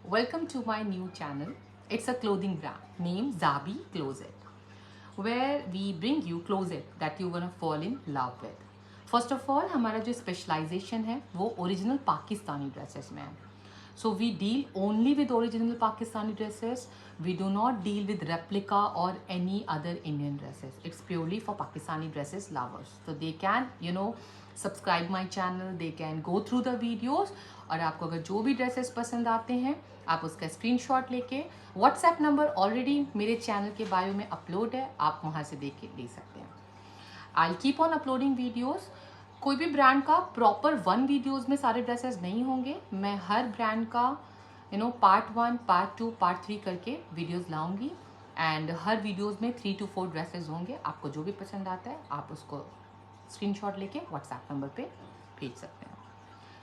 Welcome to my new channel. It's a clothing brand named Zabi Closet, where we bring you closet that you're gonna fall in love with. First of all, हमारा जो specialization है वो original Pakistani dresses में है. So we deal only with original Pakistani dresses. We do not deal with replica or any other Indian dresses. It's purely for Pakistani dresses lovers. So they can, subscribe my channel. They can go through the videos. और आपको अगर जो भी dresses पसंद आते हैं आप उसका स्क्रीनशॉट लेके व्हाट्सएप नंबर ऑलरेडी मेरे चैनल के बायो में अपलोड है, आप वहाँ से देख के ले सकते हैं. I keep on uploading videos. कोई भी ब्रांड का प्रॉपर 1 वीडियोज़ में सारे ड्रेसेस नहीं होंगे. मैं हर ब्रांड का पार्ट 1, पार्ट 2, पार्ट 3 करके वीडियोज़ लाऊंगी. एंड हर वीडियोज़ में 3 to 4 ड्रेसेस होंगे. आपको जो भी पसंद आता है आप उसको स्क्रीनशॉट लेके व्हाट्सएप नंबर पे भेज सकते हैं.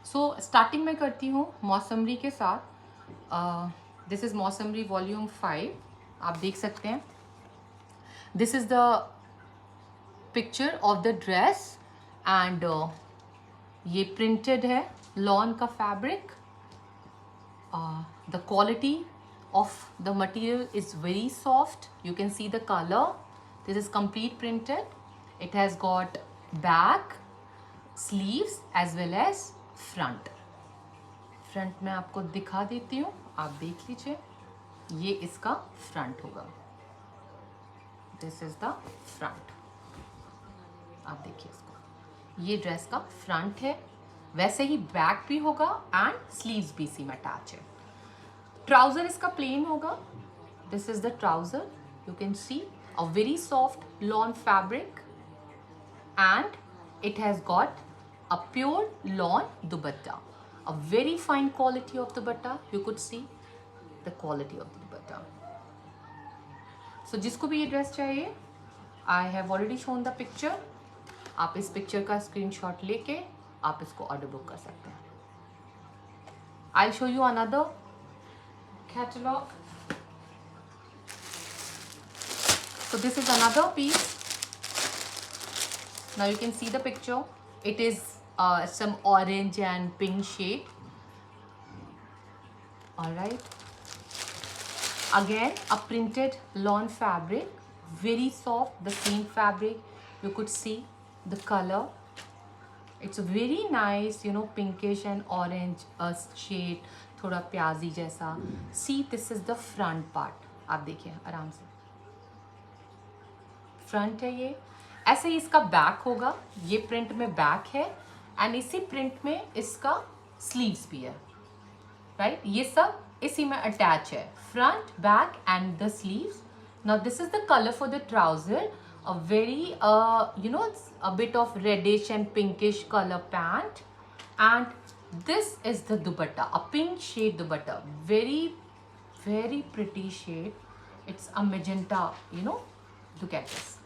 सो स्टार्टिंग में करती हूँ मौसमरी के साथ. This is Mausummery volume 5. आप देख सकते हैं. This is the picture of the dress and ये प्रिंटेड है लॉन का fabric. The quality of the material is very soft. You can see the colour. This is complete printed. It has got back, sleeves as well as front में आपको दिखा देती हूँ. आप देख लीजिए. ये इसका फ्रंट होगा. This is the front. आप देखिए इसको. ये ड्रेस का फ्रंट है. वैसे ही बैक भी होगा एंड स्लीव्स भी इसी में अटैच है. ट्राउजर इसका प्लेन होगा. This is the trouser. You can C a very soft lawn fabric and it has got a pure lawn dupatta, a very fine quality of dupatta. You could see the quality of the dupatta. So जिसको भी ये dress चाहिए, I have already shown the picture. आप इस picture का screenshot लेके आप इसको ऑर्डर बुक कर सकते हैं. I'll show you another catalog. So this is another piece. Now you can see the picture. It is some orange and pink shade. All right. Again, a printed lawn fabric, very soft. The same fabric. You could see the color. It's very nice, pinkish and orange shade. थोड़ा प्याजी जैसा. See, this is the front part. आप देखिए आराम से. Front है ये. ऐसे ही इसका बैक होगा. ये प्रिंट में बैक है एंड इसी प्रिंट में इसका स्लीव्स भी है. राइट ये सब इसी में अटैच है. Front, back and the sleeves. Now this is the colour for the trouser. A very a bit of reddish and pinkish color pant, and this is the dupatta, a pink shade dupatta. Very pretty shade. It's a magenta, look at this,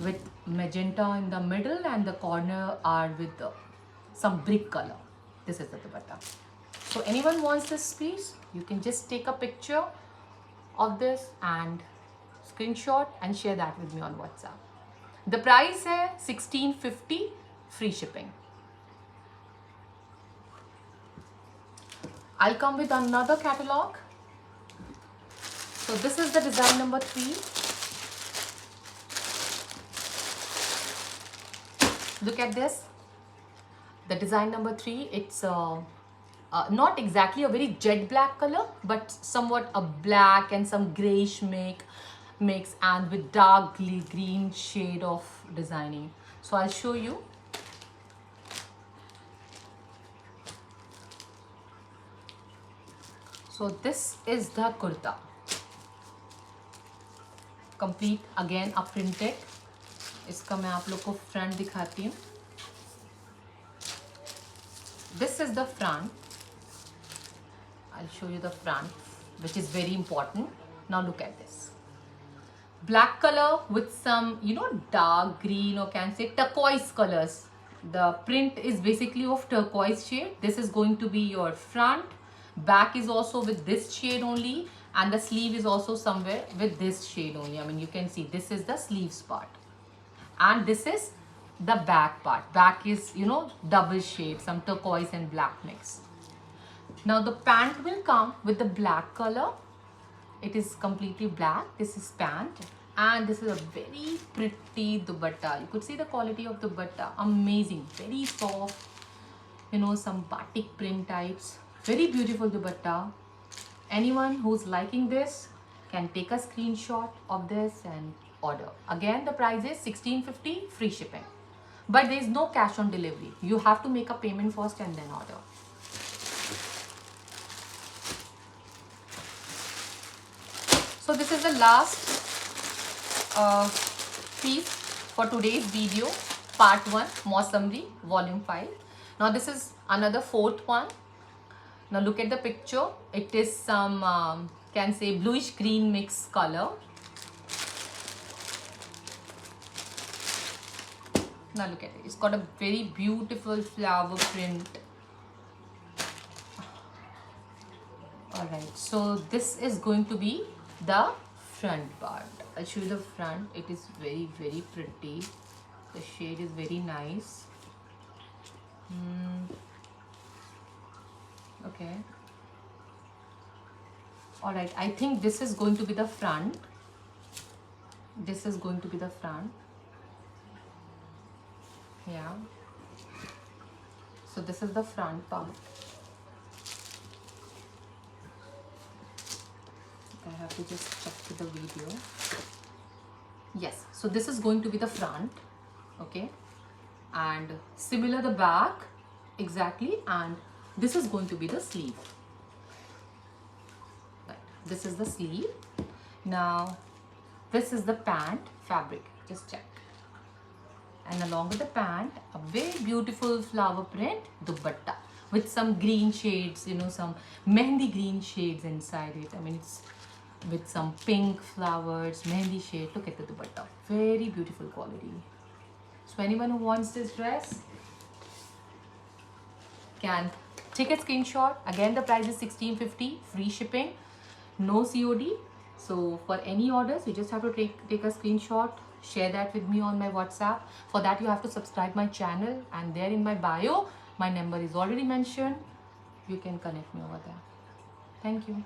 with magenta in the middle and the corner are with some brick color. This is the dupatta. So anyone wants this piece, you can just take a picture of this and screenshot and share that with me on WhatsApp. The price है 1650, free shipping. I'll come with another catalog. So this is the design number 3. Look at this. The design number 3. It's not exactly a very jet black color, but somewhat a black and some grayish mix and with dark green shade of designing. So I'll show you. So this is the kurta. Complete again a printed. इसका मैं आप लोग को front दिखाती हूँ. This is the front. I'll show you the front, which is very important. Now look at this. Black color with some, dark green or can say turquoise colors. The print is basically of turquoise shade. This is going to be your front. Back is also with this shade only. And the sleeve is also somewhere with this shade only. I mean, you can see this is the sleeves part. And this is the back part. Back is, double shade, some turquoise and black mix. Now the pant will come with the black color. It is completely black. This is pant, and this is a very pretty dupatta. You could see the quality of dupatta. Amazing, very soft. You know, some batik print types. Very beautiful dupatta. Anyone who's liking this can take a screenshot of this and order. Again, the price is 1650, free shipping. But there is no cash on delivery. You have to make a payment first and then order. So this is the last piece for today's video, part 1, Mausamri, volume 5. Now this is another fourth one. Now look at the picture. It is some, can say, bluish green mix color. Now look at it. It's got a very beautiful flower print. Alright, so this is going to be the front part. I'll show you the front. It is very, very pretty. The shade is very nice. Okay. Alright, I think this is going to be the front. This is going to be the front. Yeah. So this is the front part. I have to just check to the video. Yes, so this is going to be the front. Okay. And similar the back. Exactly. And this is going to be the sleeve. Right. This is the sleeve. Now, this is the pant fabric. Just check. And along with the pant, a very beautiful flower print dupatta with some green shades, you know, some mehndi green shades inside it. I mean, it's with some pink flowers, mehndi shade. Look at the dupatta. Very beautiful quality. So anyone who wants this dress can take a screenshot. Again, the price is 1650, free shipping, no COD. So for any orders, you just have to take a screenshot, share that with me on my WhatsApp. For that, you have to subscribe my channel, and there in my bio, my number is already mentioned. You can connect me over there. Thank you.